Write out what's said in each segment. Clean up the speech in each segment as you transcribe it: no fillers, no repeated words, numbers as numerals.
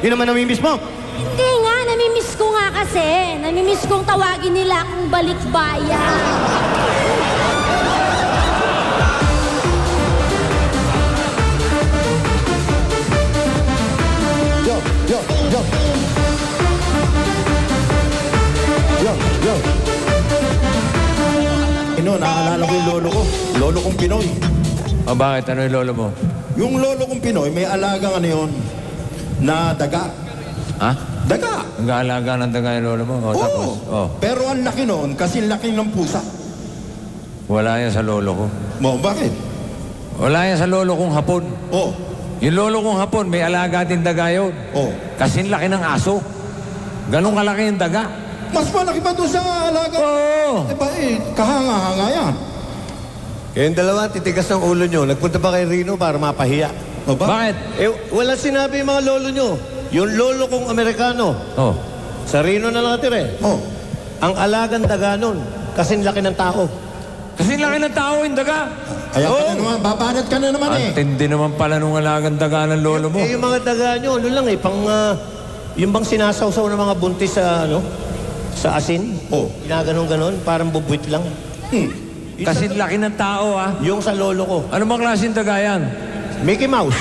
Yun naman namimiss mo. Hindi nga, namimiss ko nga kasi. Namimiss kong tawagin nila akong balikbayan. Yo. Naalala ko yung lolo ko. Lolo kong Pinoy. O bakit? Ano yung lolo mo? Yung lolo kong Pinoy, may alagang ano yun, na daga. Ha? Daga. Nag-aalaga ng daga yung lolo mo? O, tapos? Oo. Pero ang laki noon, kasi laki ng pusa. Wala yan sa lolo ko. Bakit? Wala yan sa lolo kong hapon. Oo. Yung lolo kong hapon, may alaga din daga yun. Oo. Kasing laki ng aso. Ganong kalaki yung daga. Mas malaki pa doon sa alaga. Oo. Kahanga-hanga yan. Kayong dalawa, titigas ng ulo nyo. Nagpunta pa kay Rino para mapahiya. Bakit? Wala sinabi yung mga lolo nyo. Yung lolo kong Amerikano. Oh. Sa Rino na nakatira. Ang alagang daga nun, kasing laki ng tao. Kasing laki ng tao yung daga. Kaya ka na naman, babanat ka na naman Ang tindi naman pala nung alagang daga ng lolo mo. Yung mga daga nyo, ano lang yung bang sinasawsaw ng mga buntis sa, sa asin? Ginaganon-ganon, parang bubuit lang. Kasing laki ng tao, ah. Yung sa lolo ko. Ano bang klaseng daga yan? Mickey Mouse.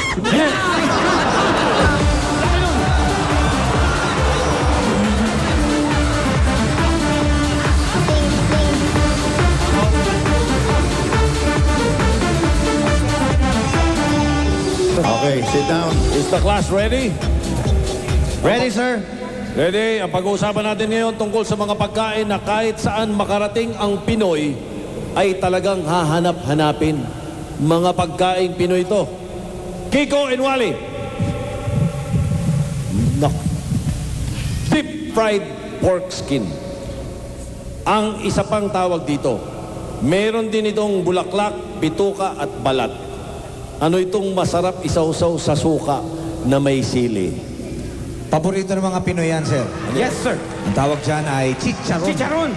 Okay, sit down. Is the class ready? Ready, sir? Ready? Ang pag-uusapan natin ngayon tungkol sa mga pagkain na kahit saan makarating ang Pinoy ay talagang hahanap-hanapin. Mga pagkain Pinoy ito. Kiko and Wally. Deep fried pork skin. Ang isa pang tawag dito. Meron din itong bulaklak, bituka at balat. Ano itong masarap isawsaw sa suka na may sili? Paborito ng mga Pinoy yan, sir. Yes, sir. Ang tawag dyan ay chicharon. Chicharon!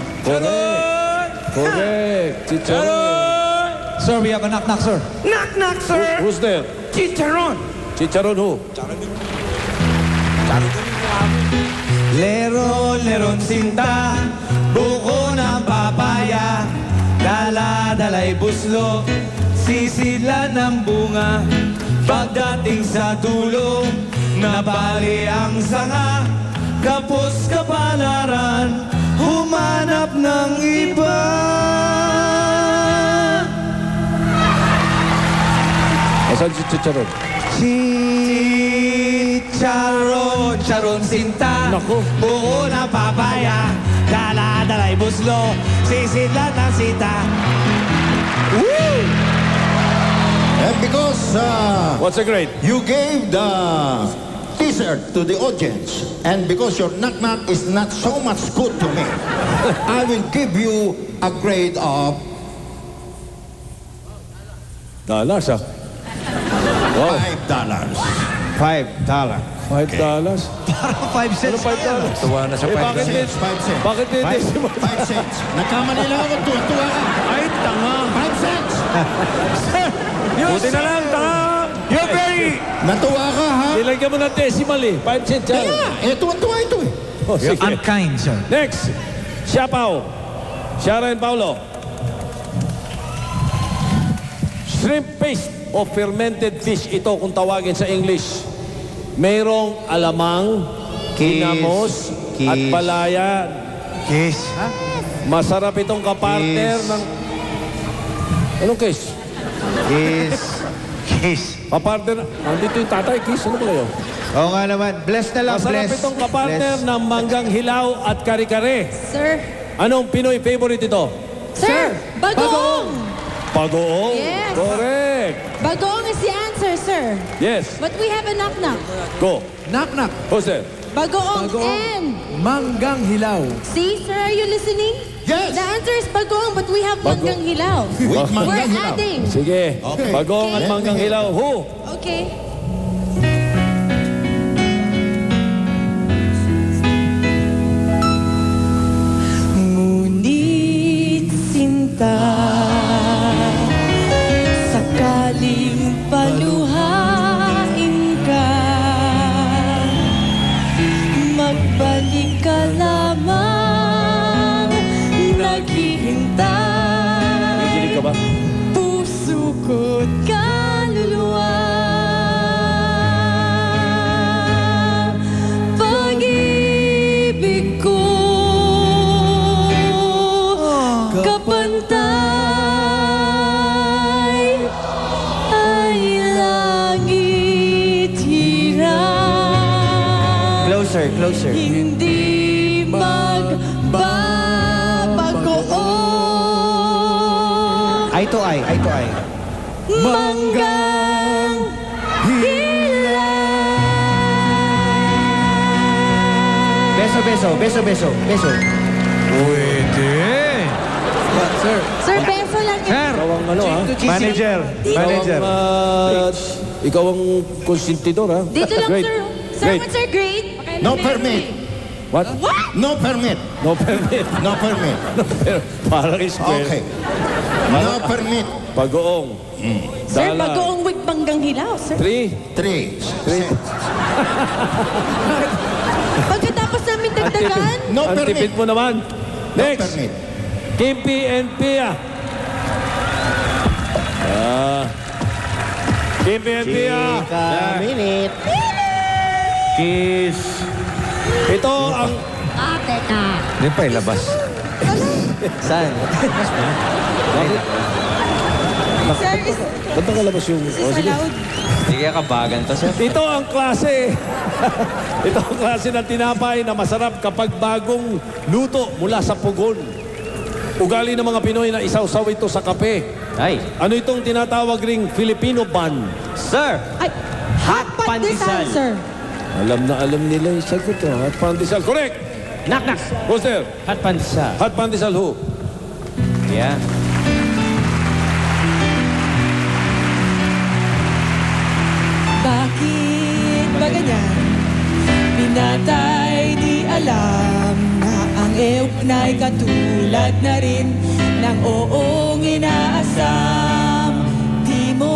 Correct. Chicharon. Sir, we have a knock-knock, sir. Knock-knock, sir! Who's there? Chicharon! Chicharon who? Leron sinta, buko ng papaya, dala-dalay buslo, sisila ng bunga, pagdating sa dulo, nabali ang sanga, kapos kapalaran, humanap ng iba. Asan si Chicharon? Chicharon, charon sinta, Naku. buko ng papaya, dala-dalay buslo, sisila ng sita. Woo! And because What's a grade? you gave the t-shirt to the audience, and because your knock-knock is not so much good to me, I will give you a grade of Dollars, ah. Wow. $5. $5. $5? Parang 5 cents. Ano $5? Tuwa na sa Bakit $5. din? 5 cents. Bakit din decimal? 5 cents. Nagkamali lang ako. Tuwa ka. Ay, tanga! 5 cents. Buti na lang, tanga! You're very... Natuwa ka, ha? Nilagyan mo ng decimal eh. 5 cents yan. Kaya, tuwa ito eh. Oh, sige. Unkind, sir. Next. Siapaw. Shara and Paulo. Shrimp paste o fermented fish ito kung tawagin sa English. Mayroong alamang, kinamos, at palayan. Kiss. Masarap itong kapartner ng... Anong kiss? Kiss. Kapartner... Andito yung tatay, kiss. Ano ba yun? Oo nga naman. Bless na lang, Masarap bless. itong kapartner ng manggang hilaw at kare-kare. Sir? Anong Pinoy favorite ito? Sir! Bagoong! Pagoong? Yes. Correct. Bagoong is the answer, sir. Yes. But we have a knock-knock. Go. Knock-knock. Who's there? Bagoong and... Manggang hilaw. See, sir, are you listening? Yes. The answer is bagoong, but we have manggang hilaw. With We're manggang hilaw. adding. Sige. Okay. Bagoong at Okay. manggang hilaw. Who? Okay. Ngunit sinta, sakaling paluhain ka, Closer, closer. Hindi magbabagoong Eye to eye, eye to eye. manggang Beso, beso, beso, beso, beso. Pwede. Sir. Sir, beso lang yun. Sir, Ikaw ang ano ha? manager, manager. Ikaw ang konsentidor ha? Dito lang, Great. sir. Sir, Great. what's your grade? No permit. What? No permit. No permit. No permit. Parang square. Okay. No permit. Pag-oong. Sir, Dala. bagoong wig manggang hilaw, sir. 3. 3. Pagkatapos namin dagdagan, No Ang permit. tipid mo naman. No Next. permit. Kimpi and Pia. Kimpi and Pia. Minute. Kiss. Ito ang... Teka. Hindi pa ilabas. Saan? sir, is Ba't nakalabas yung... this Oh, sige. allowed? Hindi kaya kabagan to, sir. Ito ang klase. Ito ang klase ng tinapay na masarap kapag bagong luto mula sa pugon. Ugali ng mga Pinoy na isawsaw ito sa kape. Ay. Ano itong tinatawag ring Filipino bun? Sir. Ay, hot pandesal, sir. Alam na alam nila yung sagot. Hot pandesal. Correct! Knock, knock. Poster. Hot pandesal. Hot pandesal who? Yeah. Bakit ba ganyan? Pinatay di alam na ang eukna'y katulad na rin ng oong inaasam. Di mo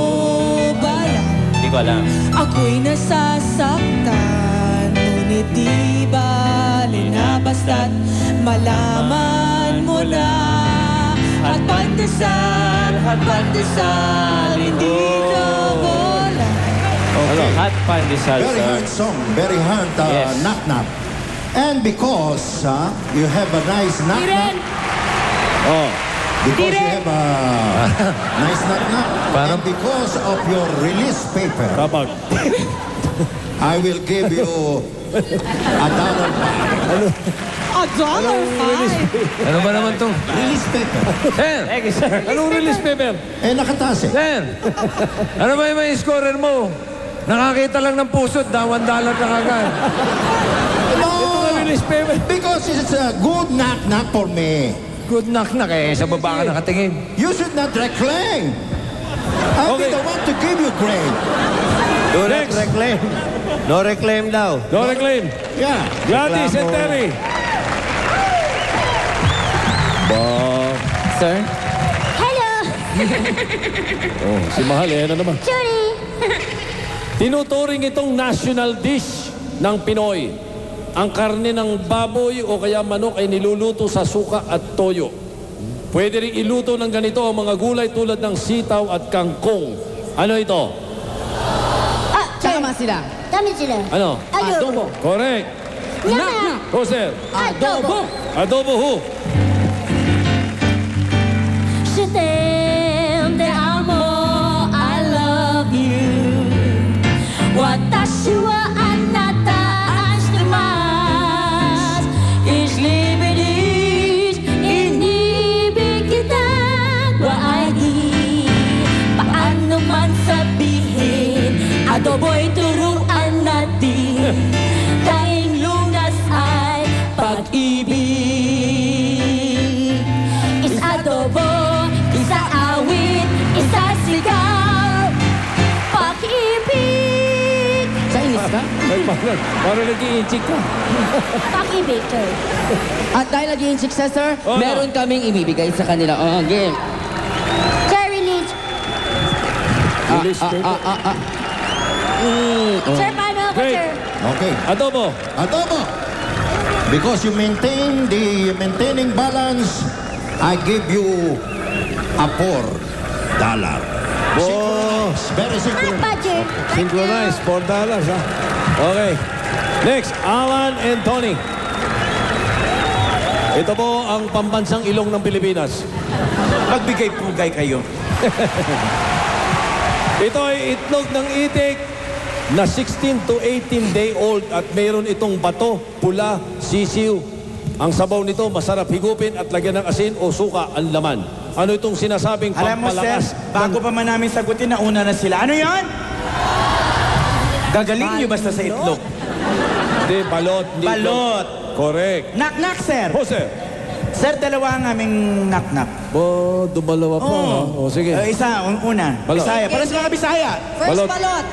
ba alam? Hindi ko alam. Ako'y nasasaktan, ngunit di bali na basta't malaman mo na. At pandesal, hindi na bola. Hot pandesal, Very sir. hard song. Very hard Yes. knock-knock. And because you have a nice knock-knock, Oh. because you have a nice knock-knock, and because of your release paper, Kapag. I will give you $1 $1.05. Ano ba naman to? release paper. Sir! Thank you, sir. Anong release paper? Eh, nakataas eh. Sir! Ano ba yung may scorer mo? Nakakita lang ng puso, $1 na kagad. No, Release paper. because it's a good knock-knock for me. Good knock na eh, sa baba ka nakatingin. You should not reclaim. I'll be Okay. the one to give you grade. Do not Next. reclaim. No reclaim daw. No reclaim. Yeah. Gladys and Terry. Sir? Hello, Oh, si Mahal eh. Ano naman? Judy. Tinuturing itong national dish ng Pinoy. Ang karne ng baboy o kaya manok ay niluluto sa suka at toyo. Pwede rin iluto ng ganito ang mga gulay tulad ng sitaw at kangkong. Ano ito? Tama sila. Dami sila. Ano? Adobo. Correct. Nyama. Jose. Adobo. Adobo who? Je t'aime, te amo, I love you. Watashi wa anata ashitemasu. Ich liebe dich, inibig kita, waagi. Paano man sabihin, adobo'y turuan natin. Tanging lunas ay pag-ibig. Isa adobo, isa awit, isa sigaw. Pag-ibig. Sa inis ka? Ay, parang nag-i-inchik ka. Pag-ibig, sir. At dahil nag-i-inchik siya, sir, Oh, no. meron kaming ibibigay sa kanila. Oh, game. Sir, release. Release paper. Sir, paano ako, Great. sir? Okay. Adobo. Adobo. Because you maintain the maintaining balance, I give you a $4. Oh, Very Not simple. budget. synchronize. $4 ha. Okay. Next, Alan and Tony. Ito po ang pambansang ilong ng Pilipinas. Magbigay-pugay kayo. Ito ay itlog ng itik na 16 to 18 day old at mayroon itong bato, pula, sisiw. Ang sabaw nito masarap higupin at lagyan ng asin o suka ang laman. Ano itong sinasabing Alam mo, sir, pampalakas? bago pa man namin sagutin, nauna na sila. Ano yon? Gagaling niyo basta sa itlog. Hindi, balot. Hindi Balot. itlog. Correct. Knock-knock, sir. Ho, sir. Sir, dalawa ang aming knock-knock. Oh, dumalawa pa. Oo. O, sige. Isa, una. Balot. Bisaya. Para sa mga Bisaya. First Balot. balot.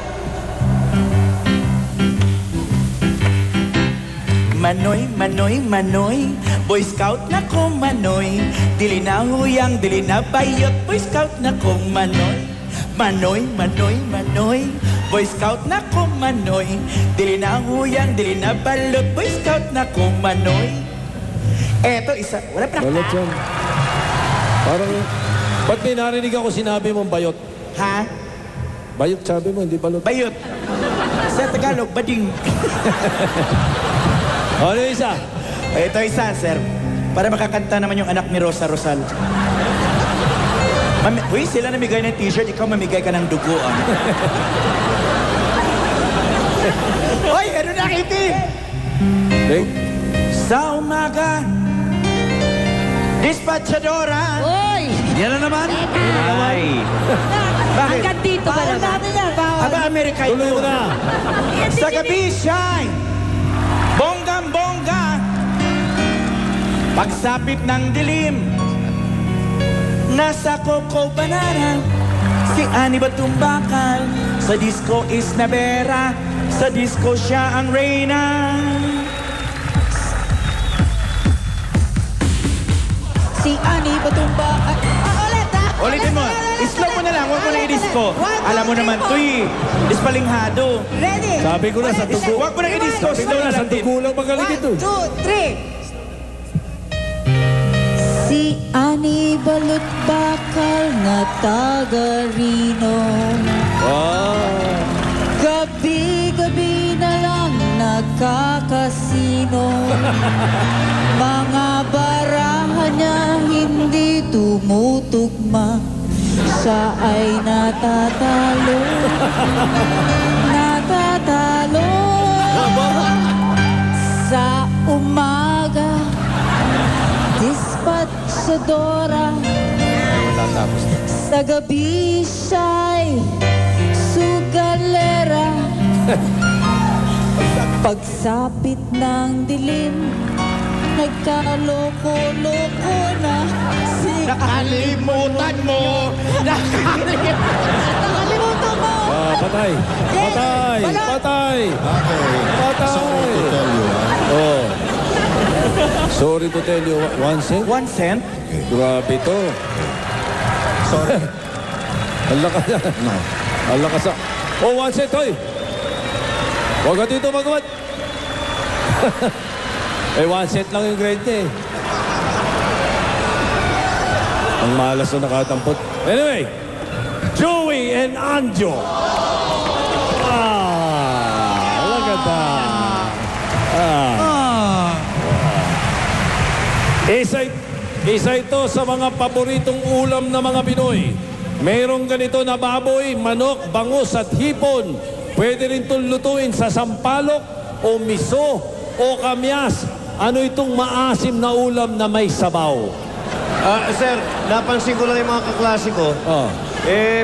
Manoy, manoy, manoy, Boy Scout na ko manoy. Dili na huyang, dili na bayot, Boy Scout na ko manoy. Manoy, manoy, manoy, Boy Scout na ko manoy. Dili na huyang, dili na balot, Boy Scout na ko manoy. Eto, isa, wala pa Balot yan. Parang, ba't may narinig ako sinabi mong bayot? Ha? Bayot sabi mo, hindi balot. Bayot. Sa Tagalog, bading. Ano yung isa? Ito isa, sir. Para makakanta naman yung anak ni Rosa Rosal. Uy, sila namigay ng t-shirt, ikaw mamigay ka ng dugo. Ah. Uy, ano nakitin? Okay. Sa umaga, dispatchadora. Uy! Yan na naman. Ay. Bakit? Hanggang dito ba Bawal naman? natin yan, bawal. Aba, Amerika ito. Tuloy mo na. Sa gabi, shine. Bonggang-bongga. Pagsapit ng dilim. Nasa Coco Banana. Si Ani Batumbakal. Sa disco is Navera. Sa disco siya ang reyna. Si Ani Batumba. Ulit ha? Ulitin mo. Slow mo na lang. Huwag mo na i-disco. Alam mo naman, tuy. Dispalinghado. Ready? Sabi ko na sa tugo. Huwag mo na i-disco. Sabi ko Slow na na sa lang din. tugo lang magaling ito. 1, 2, 3. Si Ani Balot Bakal na taga Rino. Wow. Gabi-gabi na lang nagkakasino. Mga barahan niya hindi tumutugma. Siya ay natatalo. Natatalo. Sa umaga, dispatchadora. Sa gabi siya'y sugalera. Pagsapit ng dilim, nagkaloko-loko na si... Nakalimutan mo! Nakalimutan mo! Patay. Patay. Balot. Patay. Okay. Sorry to Patay. tell you. Oh. Sorry to tell you. 1 cent? 1 cent? Grabe to. Sorry. Ang lakas na. No. Ang lakas na. Oh, 1 cent, hoy. Huwag ka dito magawad. Eh, 1 cent lang yung grade niya eh. Ang malas na nakatampot. Anyway, Joey and Anjo. Look at that. Isa ito sa mga paboritong ulam ng mga Pinoy. Mayroong ganito na baboy, manok, bangus at hipon. Pwede rin itong lutuin sa sampalok o miso o kamyas. Ano itong maasim na ulam na may sabaw? Sir, napansin ko lang yung mga kaklase ko. Oh.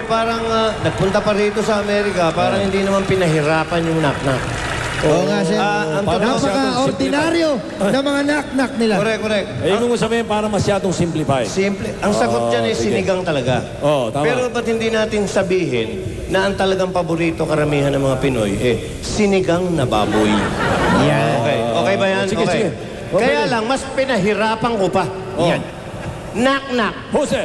Parang nagpunta pa rito sa Amerika, parang hindi naman pinahirapan yung knock-knock. Oo nga, sir. Ang totoo- Napaka-ordinaryo ng mga knock-knock nila. Correct. Eh, kung sabihin para masyadong simplify. Simple. Ang sagot dyan ay sige. sinigang talaga. Tama. Pero ba't hindi natin sabihin na ang talagang paborito karamihan ng mga Pinoy, sinigang na baboy. Yan. Okay ba yan? Sige, okay. sige. Kaya lang, mas pinahirapan ko pa. Yan. Knock-knock. Jose.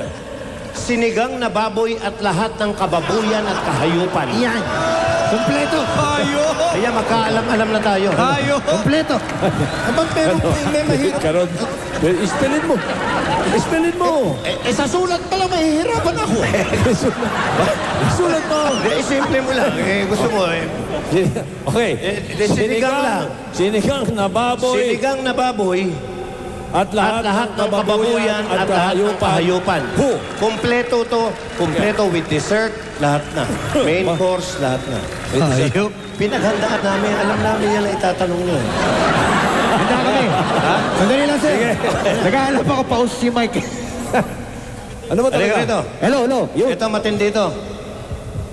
Sinigang na baboy at lahat ng kababuyan at kahayupan. Yan. Kompleto. Kaya magkaalam-alam na tayo. Kompleto. Abang pero may mahirap. Karon. Ispelin mo. Ispelin mo. Sa sulat pala mahihirapan ako. Sulat mo. Simple mo lang. Gusto mo Okay. sinigang lang. Sinigang na baboy. Sinigang na baboy At lahat ng kababuyan at kahayupan. Who? Kompleto to. Kompleto with dessert. Lahat na. Main course, lahat na. Hayop. Pinaghandaan namin. Alam namin yan na itatanong nyo. Handa kami. Sandali lang, sir. Naghahanap ako paus si Mike. Ano ba Halika talaga? rito. Hello, hello. Yun. Ito, matindi ito.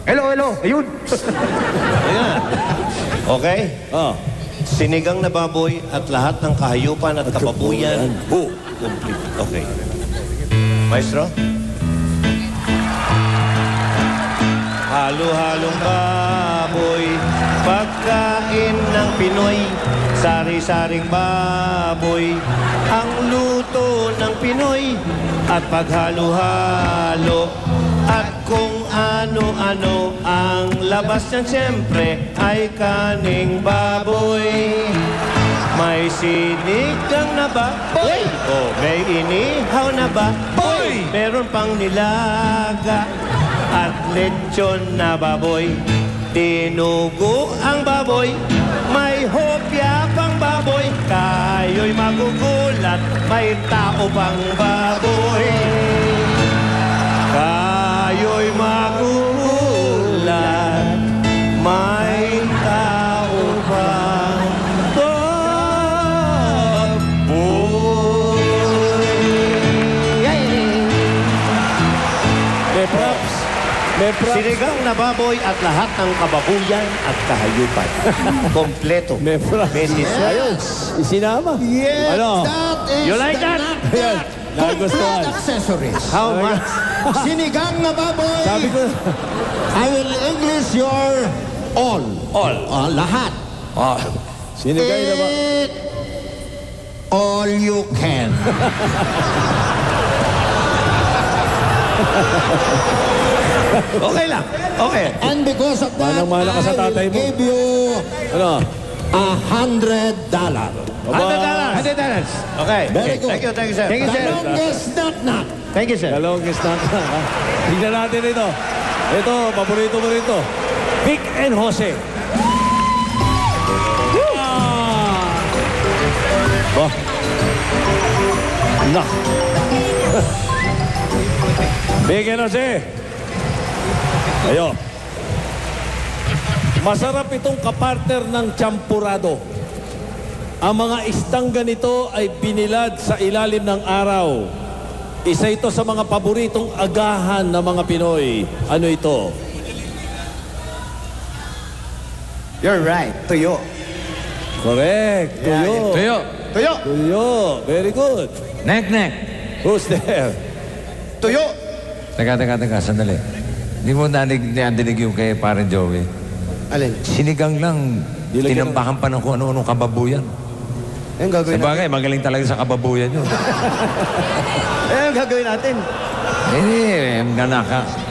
Hello, hello. Ayun. Ayan. Okay? Oh. Sinigang na baboy at lahat ng kahayupan at kababuyan. Who? Complete. Okay. Maestro? Halo-halong baboy, pagkain ng Pinoy, sari-saring baboy, ang luto ng Pinoy, at paghalo-halo, at kung ano-ano ang labas niyan, siyempre ay kaning baboy. May sinigang na baboy, o may inihaw na baboy, meron pang nilaga at lechon na baboy. Tinugo ang baboy, may hopya pang baboy, kayo'y magugulat, may tao pang baboy. Kayo'y magugulat, may tao pang baboy. May props. May props. Sinigang na baboy at lahat ng kababuyan at kahayupan. Kompleto. May props. May dessert. Ayun. Isinama. Yes, Ano? that is You like the that? Ayan. Nagustuhan. complete accessories. How much? Sinigang na baboy. Sabi ko, I will English your all. all. Lahat. Ah, sinigay na ba? Eat all you can. Okay lang. Okay. And because of that, Manang-mana ka sa I tatay will mo. give you Ano? $100. $100. Okay. Very good. Thank you, sir. The longest knock-knock. Thank you, sir. Dalawang snack na. Tignan natin ito. Ito, paborito mo rito. Vic and Jose. Ah! Bah. Nah. Vic and Jose. Ayo. Masarap itong kapartner ng champurado. Ang mga istang ganito ay binilad sa ilalim ng araw. Isa ito sa mga paboritong agahan ng mga Pinoy. Ano ito? You're right. Tuyo. Correct. Tuyo. Tuyo. Tuyo. Tuyo. Very good. Nek. Who's there? Tuyo. Teka, sandali. Hindi mo nadinig yung kay parang Joey. Alin? Sinigang lang, tinambakan pa ng kung ano-anong kababuyan. Ayun gagawin natin. Sabagay, magaling talaga sa kababuyan yun. Ayun gagawin natin.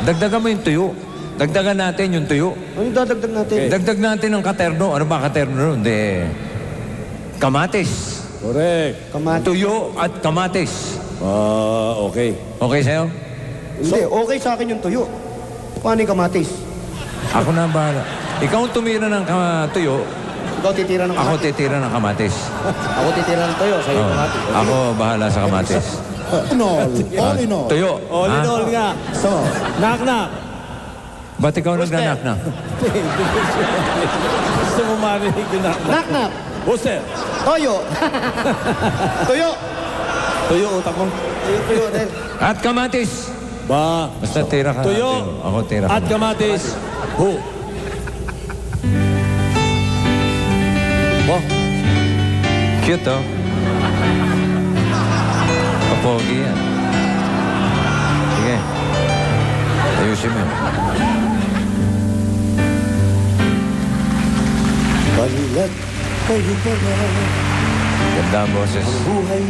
Dagdagan mo yung tuyo. Dagdagan natin yung tuyo. Ano yung dadagdag natin? Dagdag natin ng katerno. Ano ba katerno nun? Kamatis. Correct. Tuyo at kamatis. Okay. Okay sa'yo? Hindi, okay sa akin yung tuyo. Paano yung kamatis? Ako na ang bahala. Ikaw ang tumira ng tuyo, Ikaw titira ng ako kamatis. titira ng kamatis. Ako titira ng tuyo, sa'yo Oh, kamatis. ako bahala sa kamatis. All in all. Tuyo. All in all nga. So, Knock-knock. Ba't ikaw nagnanak na? Gusto mo marinig yung knock-knock? Knock-knock. Who's there? Toyo. Tuyo. Tuyo, utak mo. Tuyo din. At kamatis. Ba? Basta tira ka. Tuyo. Ako tira ka. At kamatis. Who? Oh. Cute, oh. Kapogi yan. Sige. Ayusin mo. Balilat kayo pala. Ganda ang boses. Buhay